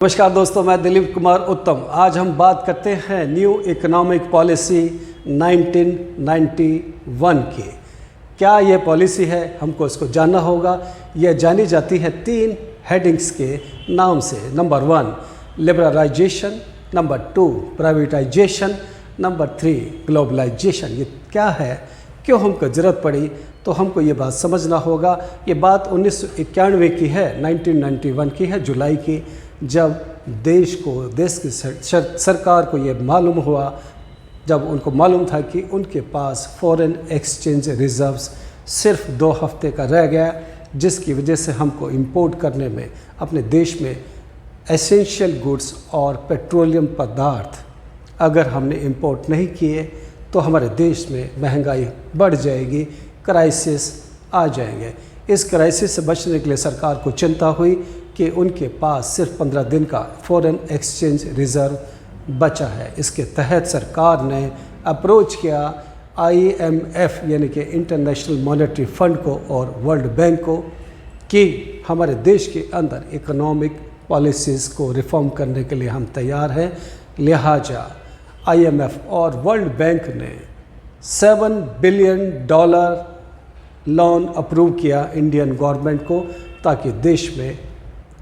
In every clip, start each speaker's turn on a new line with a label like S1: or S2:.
S1: नमस्कार दोस्तों, मैं दिलीप कुमार उत्तम। आज हम बात करते हैं न्यू इकोनॉमिक पॉलिसी 1991 की। क्या ये पॉलिसी है, हमको इसको जानना होगा। यह जानी जाती है 3 हेडिंग्स के नाम से। Number 1 liberalisation, number 2 privatisation, number 3 globalisation. ये क्या है, क्यों हमको ज़रूरत पड़ी, तो हमको ये बात समझना होगा। ये बात 1991 की है, 1991 की है, जुलाई की, जब देश की सरकार को ये मालूम हुआ, जब उनको मालूम था कि उनके पास फॉरेन एक्सचेंज रिजर्व्स सिर्फ 2 हफ्ते का रह गया, जिसकी वजह से हमको इंपोर्ट करने में, अपने देश में एसेंशियल गुड्स और पेट्रोलियम पदार्थ अगर हमने इंपोर्ट नहीं किए तो हमारे देश में महंगाई बढ़ जाएगी, क्राइसिस आ जाएंगे। इस क्राइसिस से बचने के लिए सरकार को चिंता हुई कि उनके पास सिर्फ 15 दिन का फॉरेन एक्सचेंज रिज़र्व बचा है। इसके तहत सरकार ने अप्रोच किया IMF यानी कि इंटरनेशनल मॉनेटरी फंड को और वर्ल्ड बैंक को कि हमारे देश के अंदर इकोनॉमिक पॉलिसीज़ को रिफॉर्म करने के लिए हम तैयार हैं। लिहाजा IMF और वर्ल्ड बैंक ने $7 बिलियन लोन अप्रूव किया इंडियन गवर्नमेंट को, ताकि देश में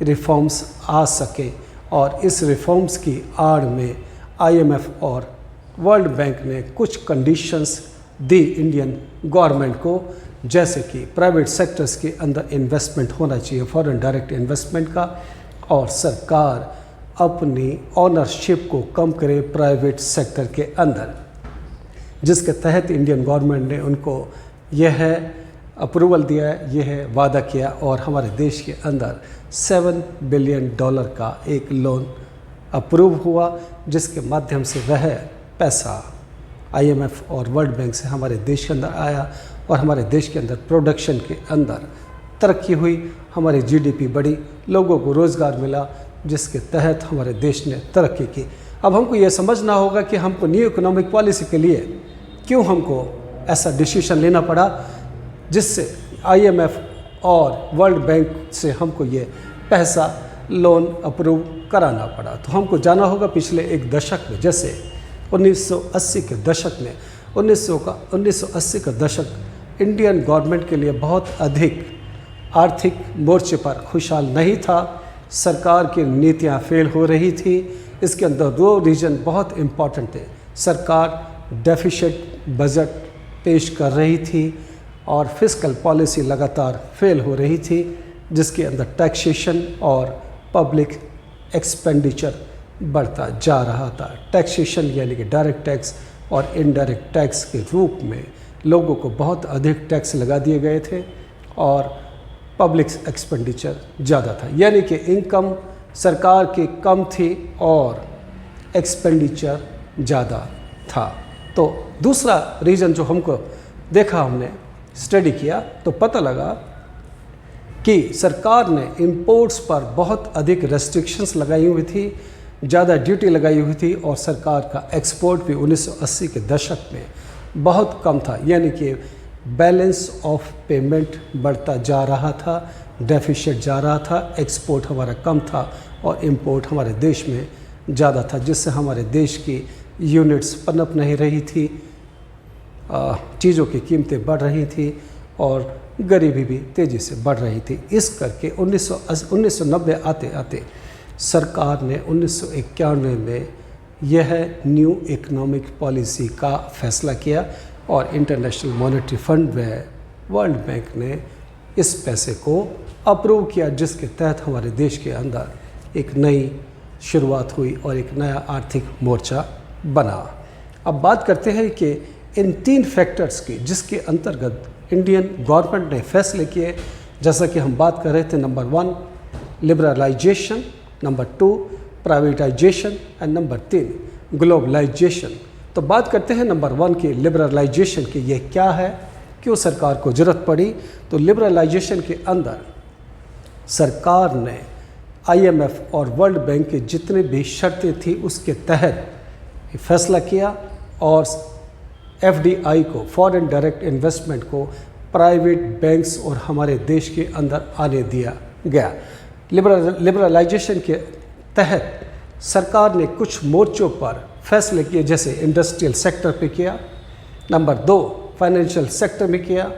S1: रिफॉर्म्स आ सके। और इस रिफॉर्म्स की आड़ में IMF और वर्ल्ड बैंक ने कुछ कंडीशंस दी इंडियन गवर्नमेंट को, जैसे कि प्राइवेट सेक्टर्स के अंदर इन्वेस्टमेंट होना चाहिए, फॉरेन डायरेक्ट इन्वेस्टमेंट का, और सरकार अपनी ऑनरशिप को कम करे प्राइवेट सेक्टर के अंदर, जिसके तहत इंडियन गवर्नमेंट ने उनको यह अप्रूवल दिया है, यह वादा किया, और हमारे देश के अंदर $7 बिलियन का एक लोन अप्रूव हुआ, जिसके माध्यम से वह पैसा IMF और वर्ल्ड बैंक से हमारे देश के अंदर आया और हमारे देश के अंदर प्रोडक्शन के अंदर तरक्की हुई, हमारी GDP बढ़ी, लोगों को रोज़गार मिला, जिसके तहत हमारे देश ने तरक्की की। अब हमको ये समझना होगा कि हमको न्यू इकोनॉमिक पॉलिसी के लिए क्यों हमको ऐसा डिसीजन लेना पड़ा, जिससे IMF और वर्ल्ड बैंक से हमको ये पैसा लोन अप्रूव कराना पड़ा। तो हमको जाना होगा पिछले एक दशक में, जैसे 1980 के दशक में, 1980 का दशक इंडियन गवर्नमेंट के लिए बहुत अधिक आर्थिक मोर्चे पर खुशहाल नहीं था। सरकार की नीतियाँ फेल हो रही थी। इसके अंदर 2 रीजन बहुत इम्पॉर्टेंट थे। सरकार डेफिसिट बजट पेश कर रही थी और फिस्कल पॉलिसी लगातार फेल हो रही थी, जिसके अंदर टैक्सेशन और पब्लिक एक्सपेंडिचर बढ़ता जा रहा था। टैक्सेशन यानी कि डायरेक्ट टैक्स और इनडायरेक्ट टैक्स के रूप में लोगों को बहुत अधिक टैक्स लगा दिए गए थे और पब्लिक एक्सपेंडिचर ज़्यादा था, यानी कि इनकम सरकार की कम थी और एक्सपेंडिचर ज़्यादा था। तो दूसरा रीज़न जो हमको देखा, हमने स्टडी किया तो पता लगा कि सरकार ने इंपोर्ट्स पर बहुत अधिक रेस्ट्रिक्शंस लगाई हुई थी, ज़्यादा ड्यूटी लगाई हुई थी, और सरकार का एक्सपोर्ट भी 1980 के दशक में बहुत कम था, यानी कि बैलेंस ऑफ पेमेंट बढ़ता जा रहा था, डेफिसिट जा रहा था, एक्सपोर्ट हमारा कम था और इंपोर्ट हमारे देश में ज़्यादा था, जिससे हमारे देश की यूनिट्स पनप नहीं रही थी, चीज़ों की कीमतें बढ़ रही थी और गरीबी भी तेज़ी से बढ़ रही थी। इस करके 1990 आते आते सरकार ने 1991 में यह न्यू इकोनॉमिक पॉलिसी का फैसला किया और इंटरनेशनल मॉनेटरी फंड व वर्ल्ड बैंक ने इस पैसे को अप्रूव किया, जिसके तहत हमारे देश के अंदर एक नई शुरुआत हुई और एक नया आर्थिक मोर्चा बना। अब बात करते हैं कि इन 3 फैक्टर्स की, जिसके अंतर्गत इंडियन गवर्नमेंट ने फैसले किए, जैसा कि हम बात कर रहे थे। Number 1 liberalisation, number 2 privatisation and number 3 globalisation. तो बात करते हैं नंबर 1 की, लिबरलाइजेशन की। ये क्या है, क्यों सरकार को ज़रूरत पड़ी। तो लिबरलाइजेशन के अंदर सरकार ने IMF और वर्ल्ड बैंक की जितनी भी शर्तें थी उसके तहत फैसला किया और FDI को, फॉरेन डायरेक्ट इन्वेस्टमेंट को, प्राइवेट बैंक्स और हमारे देश के अंदर आने दिया गया। लिबरलाइजेशन के तहत सरकार ने कुछ मोर्चों पर फैसले किए, जैसे इंडस्ट्रियल सेक्टर पे किया, नंबर 2 फाइनेंशियल सेक्टर में किया,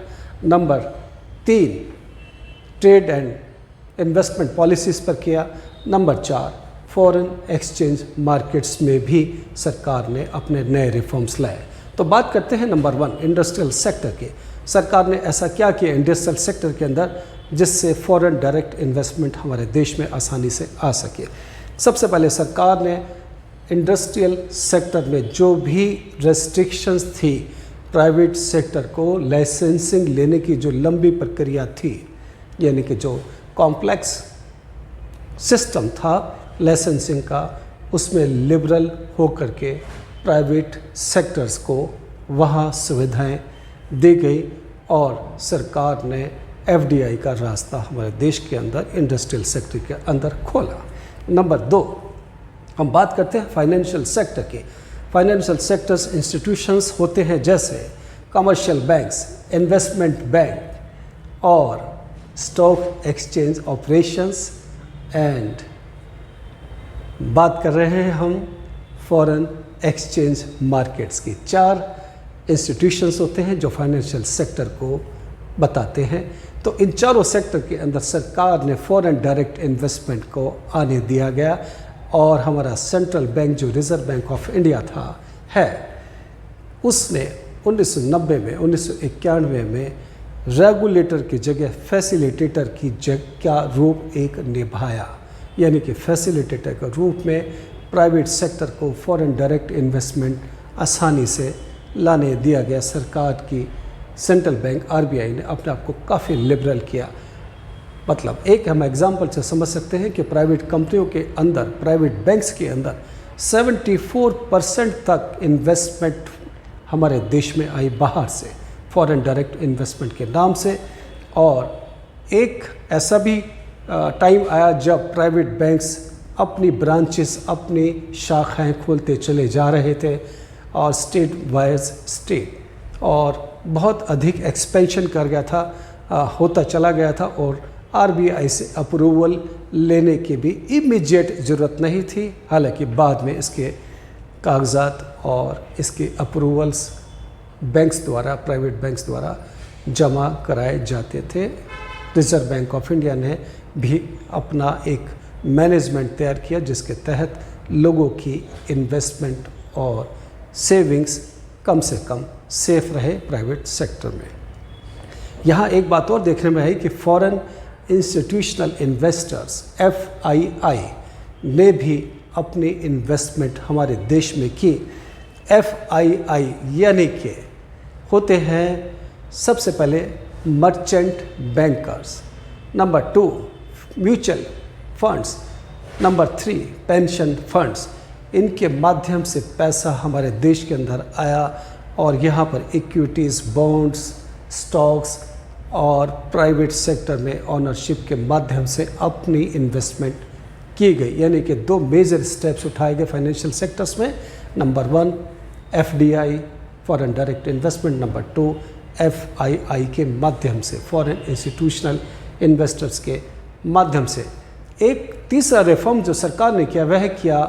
S1: number 3 trade and investment policies पर किया, नंबर 4 फॉरेन एक्सचेंज मार्केट्स में भी सरकार ने अपने नए रिफॉर्म्स लाए। तो बात करते हैं नंबर 1 इंडस्ट्रियल सेक्टर के। सरकार ने ऐसा क्या किया इंडस्ट्रियल सेक्टर के अंदर जिससे फॉरेन डायरेक्ट इन्वेस्टमेंट हमारे देश में आसानी से आ सके। सबसे पहले सरकार ने इंडस्ट्रियल सेक्टर में जो भी रेस्ट्रिक्शंस थी, प्राइवेट सेक्टर को लाइसेंसिंग लेने की जो लंबी प्रक्रिया थी, यानी कि जो कॉम्प्लेक्स सिस्टम था लाइसेंसिंग का, उसमें लिबरल होकर के प्राइवेट सेक्टर्स को वहाँ सुविधाएं दी गई और सरकार ने एफडीआई का रास्ता हमारे देश के अंदर इंडस्ट्रियल सेक्टर के अंदर खोला। नंबर 2 हम बात करते हैं फाइनेंशियल सेक्टर की। फाइनेंशियल सेक्टर्स इंस्टीट्यूशंस होते हैं जैसे कमर्शियल बैंक्स, इन्वेस्टमेंट बैंक और स्टॉक एक्सचेंज ऑपरेशंस। एंड बात कर रहे हैं हम फॉरेन एक्सचेंज मार्केट्स की। 4 इंस्टीट्यूशंस होते हैं जो फाइनेंशियल सेक्टर को बताते हैं। तो इन चारों सेक्टर के अंदर सरकार ने फॉरेन डायरेक्ट इन्वेस्टमेंट को आने दिया गया और हमारा सेंट्रल बैंक जो रिज़र्व बैंक ऑफ इंडिया उसने 1990 में 1991 में रेगुलेटर की जगह फैसिलिटेटर की का रूप एक निभाया, यानी कि फैसिलिटेटर के रूप में प्राइवेट सेक्टर को फॉरेन डायरेक्ट इन्वेस्टमेंट आसानी से लाने दिया गया। सरकार की सेंट्रल बैंक आरबीआई ने अपने आप को काफ़ी लिबरल किया। मतलब एक हम एग्जांपल से समझ सकते हैं कि प्राइवेट कंपनियों के अंदर, प्राइवेट बैंक्स के अंदर 74% तक इन्वेस्टमेंट हमारे देश में आई बाहर से, फॉरेन डायरेक्ट इन्वेस्टमेंट के नाम से। और एक ऐसा भी टाइम आया जब प्राइवेट बैंक्स अपनी ब्रांचेस, अपनी शाखाएं खोलते चले जा रहे थे और स्टेट वाइज स्टेट, और बहुत अधिक एक्सपेंशन कर गया था, होता चला गया था और आरबीआई से अप्रूवल लेने की भी इमीडिएट ज़रूरत नहीं थी। हालांकि बाद में इसके कागजात और इसके अप्रूवल्स बैंक्स द्वारा, प्राइवेट बैंक्स द्वारा जमा कराए जाते थे। रिज़र्व बैंक ऑफ इंडिया ने भी अपना एक मैनेजमेंट तैयार किया जिसके तहत लोगों की इन्वेस्टमेंट और सेविंग्स कम से कम सेफ रहे प्राइवेट सेक्टर में। यहाँ एक बात और देखने में आई कि फॉरेन इंस्टीट्यूशनल इन्वेस्टर्स FII ने भी अपनी इन्वेस्टमेंट हमारे देश में की। FII यानी कि होते हैं सबसे पहले merchant bankers, number 2 mutual funds, number 3 pension funds. इनके माध्यम से पैसा हमारे देश के अंदर आया और यहाँ पर इक्विटीज़, बॉन्ड्स, स्टॉक्स और प्राइवेट सेक्टर में ऑनरशिप के माध्यम से अपनी इन्वेस्टमेंट की गई। यानी कि 2 मेजर स्टेप्स उठाए गए फाइनेंशियल सेक्टर्स में। Number 1 FDI foreign direct investment, number 2 FII के माध्यम से, फॉरेन इंस्टीट्यूशनल इन्वेस्टर्स के माध्यम से। एक तीसरा रिफॉर्म जो सरकार ने किया वह किया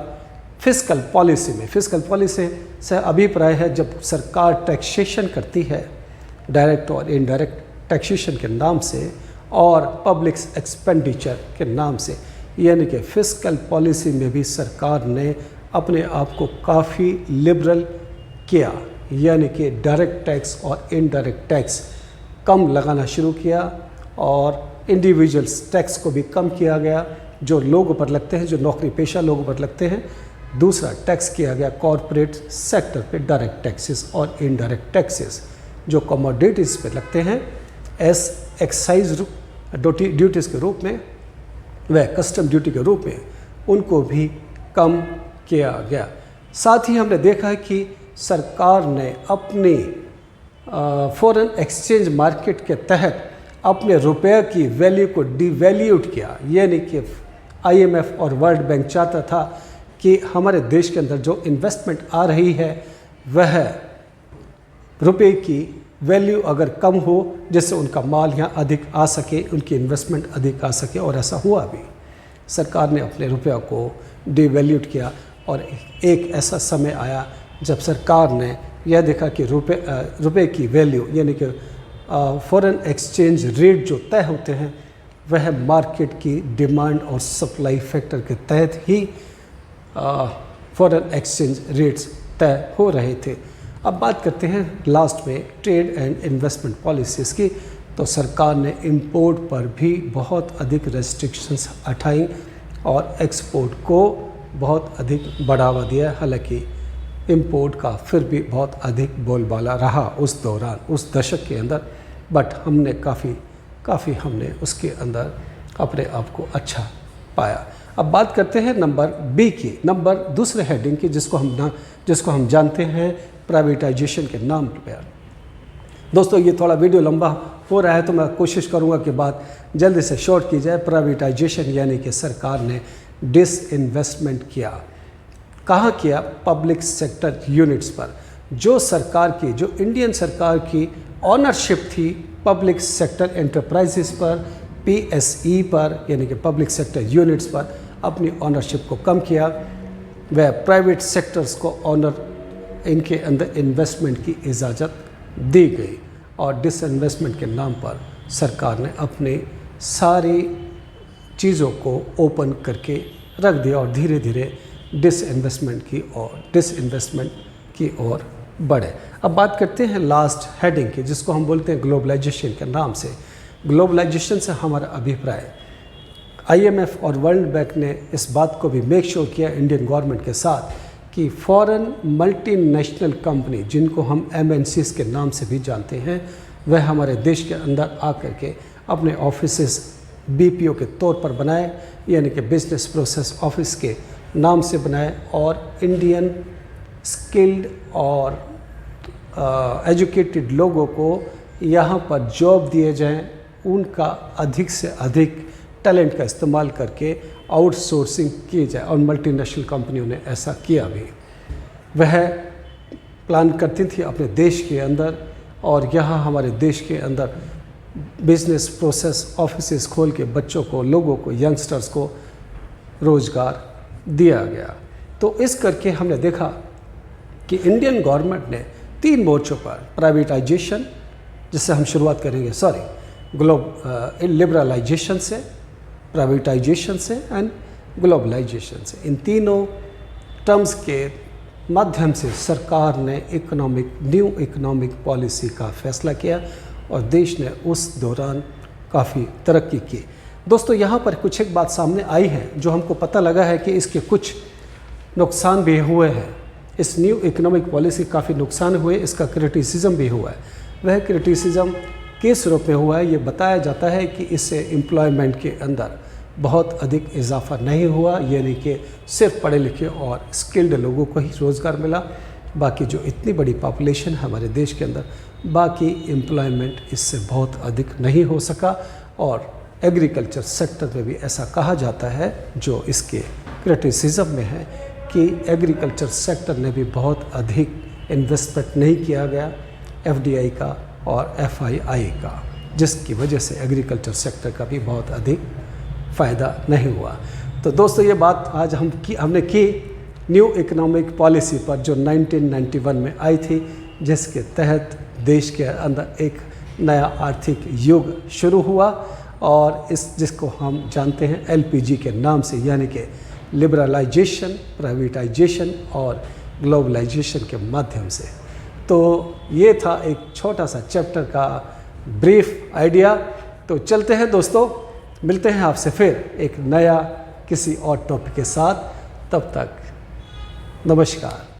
S1: फिस्कल पॉलिसी में। फिस्कल पॉलिसी से अभिप्राय है जब सरकार टैक्सेशन करती है डायरेक्ट और इनडायरेक्ट टैक्सेशन के नाम से और पब्लिक एक्सपेंडिचर के नाम से, यानी कि फिस्कल पॉलिसी में भी सरकार ने अपने आप को काफ़ी लिबरल किया, यानी कि डायरेक्ट टैक्स और इनडायरेक्ट टैक्स कम लगाना शुरू किया और इंडिविजुअल्स टैक्स को भी कम किया गया जो लोगों पर लगते हैं, जो नौकरी पेशा लोगों पर लगते हैं। दूसरा टैक्स किया गया कॉरपोरेट सेक्टर पे डायरेक्ट टैक्सेस और इनडायरेक्ट टैक्सेस जो कमोडिटीज़ पे लगते हैं एस एक्साइज ड्यूटीज़ के रूप में, वह कस्टम ड्यूटी के रूप में, उनको भी कम किया गया। साथ ही हमने देखा है कि सरकार ने अपनी फॉरेन एक्सचेंज मार्केट के तहत अपने रुपये की वैल्यू को डिवैल्यूड किया, यानी कि IMF और वर्ल्ड बैंक चाहता था कि हमारे देश के अंदर जो इन्वेस्टमेंट आ रही है वह रुपये की वैल्यू अगर कम हो जिससे उनका माल यहाँ अधिक आ सके, उनकी इन्वेस्टमेंट अधिक आ सके, और ऐसा हुआ भी। सरकार ने अपने रुपये को डिवैल्यूड किया। और एक ऐसा समय आया जब सरकार ने यह देखा कि रुपए की वैल्यू यानी कि फॉरेन एक्सचेंज रेट जो तय होते हैं वह मार्केट की डिमांड और सप्लाई फैक्टर के तहत ही फॉरेन एक्सचेंज रेट्स तय हो रहे थे। अब बात करते हैं लास्ट में ट्रेड एंड इन्वेस्टमेंट पॉलिसीज़ की। तो सरकार ने इंपोर्ट पर भी बहुत अधिक रेस्ट्रिक्शंस हटाई और एक्सपोर्ट को बहुत अधिक बढ़ावा दिया। हालांकि इंपोर्ट का फिर भी बहुत अधिक बोलबाला रहा उस दौरान, उस दशक के अंदर, बट हमने काफ़ी हमने उसके अंदर अपने आप को अच्छा पाया। अब बात करते हैं नंबर बी की, नंबर दूसरे हेडिंग की, जिसको हम जानते हैं प्राइवेटाइजेशन के नाम पर। दोस्तों ये थोड़ा वीडियो लंबा हो रहा है तो मैं कोशिश करूंगा कि बात जल्दी से शॉर्ट की जाए। प्राइवेटाइजेशन यानी कि सरकार ने डिसइन्वेस्टमेंट किया। कहाँ किया? पब्लिक सेक्टर यूनिट्स पर। जो इंडियन सरकार की ऑनरशिप थी पब्लिक सेक्टर एंटरप्राइजेस पर, PSE पर यानी कि पब्लिक सेक्टर यूनिट्स पर अपनी ऑनरशिप को कम किया। वह प्राइवेट सेक्टर्स को इनके अंदर इन्वेस्टमेंट की इजाज़त दी गई और डिसइन्वेस्टमेंट के नाम पर सरकार ने अपने सारी चीज़ों को ओपन करके रख दिया और धीरे धीरे डिसइन्वेस्टमेंट की ओर बढ़े। अब बात करते हैं लास्ट हेडिंग की, जिसको हम बोलते हैं ग्लोबलाइजेशन के नाम से। ग्लोबलाइजेशन से हमारा अभिप्राय, IMF और वर्ल्ड बैंक ने इस बात को भी मेक श्योर किया इंडियन गवर्नमेंट के साथ कि फॉरेन मल्टीनेशनल कंपनी, जिनको हम MNCs के नाम से भी जानते हैं, वह हमारे देश के अंदर आकर के अपने ऑफिसेस BPO के तौर पर बनाए, यानी कि बिजनेस प्रोसेस ऑफिस के नाम से बनाए और इंडियन स्किल्ड और एजुकेटेड लोगों को यहाँ पर जॉब दिए जाएं, उनका अधिक से अधिक टैलेंट का इस्तेमाल करके आउटसोर्सिंग की जाए। और मल्टीनेशनल कंपनियों ने ऐसा किया भी। वह प्लान करती थी अपने देश के अंदर, और यहाँ हमारे देश के अंदर बिजनेस प्रोसेस ऑफिसेस खोल के बच्चों को, लोगों को, यंगस्टर्स को रोज़गार दिया गया। तो इस करके हमने देखा कि इंडियन गवर्नमेंट ने 3 मोर्चों पर प्राइवेटाइजेशन, जिससे हम शुरुआत करेंगे, लिबरलाइजेशन से, प्राइवेटाइजेशन से एंड ग्लोबलाइजेशन से, इन तीनों टर्म्स के माध्यम से सरकार ने न्यू इकोनॉमिक पॉलिसी का फैसला किया और देश ने उस दौरान काफ़ी तरक्की की। दोस्तों यहाँ पर कुछ एक बात सामने आई है जो हमको पता लगा है कि इसके कुछ नुकसान भी हुए हैं। इस न्यू इकोनॉमिक पॉलिसी काफ़ी नुकसान हुए, इसका क्रिटिसिज्म भी हुआ है। वह क्रिटिसिज्म किस रूप में हुआ है? ये बताया जाता है कि इससे एम्प्लॉयमेंट के अंदर बहुत अधिक इजाफा नहीं हुआ, यानी कि सिर्फ पढ़े लिखे और स्किल्ड लोगों को ही रोज़गार मिला। बाकी जो इतनी बड़ी पॉपुलेशन है हमारे देश के अंदर, बाकी एम्प्लॉयमेंट इससे बहुत अधिक नहीं हो सका। और एग्रीकल्चर सेक्टर में भी ऐसा कहा जाता है, जो इसके क्रिटिसिज्म में है, कि एग्रीकल्चर सेक्टर ने भी बहुत अधिक इन्वेस्टमेंट नहीं किया गया FDI का और FII का, जिसकी वजह से एग्रीकल्चर सेक्टर का भी बहुत अधिक फ़ायदा नहीं हुआ। तो दोस्तों ये बात आज हमने की न्यू इकोनॉमिक पॉलिसी पर, जो 1991 में आई थी, जिसके तहत देश के अंदर एक नया आर्थिक युग शुरू हुआ और जिसको हम जानते हैं LPG के नाम से, यानी कि लिबरलाइजेशन, प्राइवेटाइजेशन और ग्लोबलाइजेशन के माध्यम से। तो ये था एक छोटा सा चैप्टर का ब्रीफ आइडिया। तो चलते हैं दोस्तों, मिलते हैं आपसे फिर एक नया किसी और टॉपिक के साथ। तब तक नमस्कार।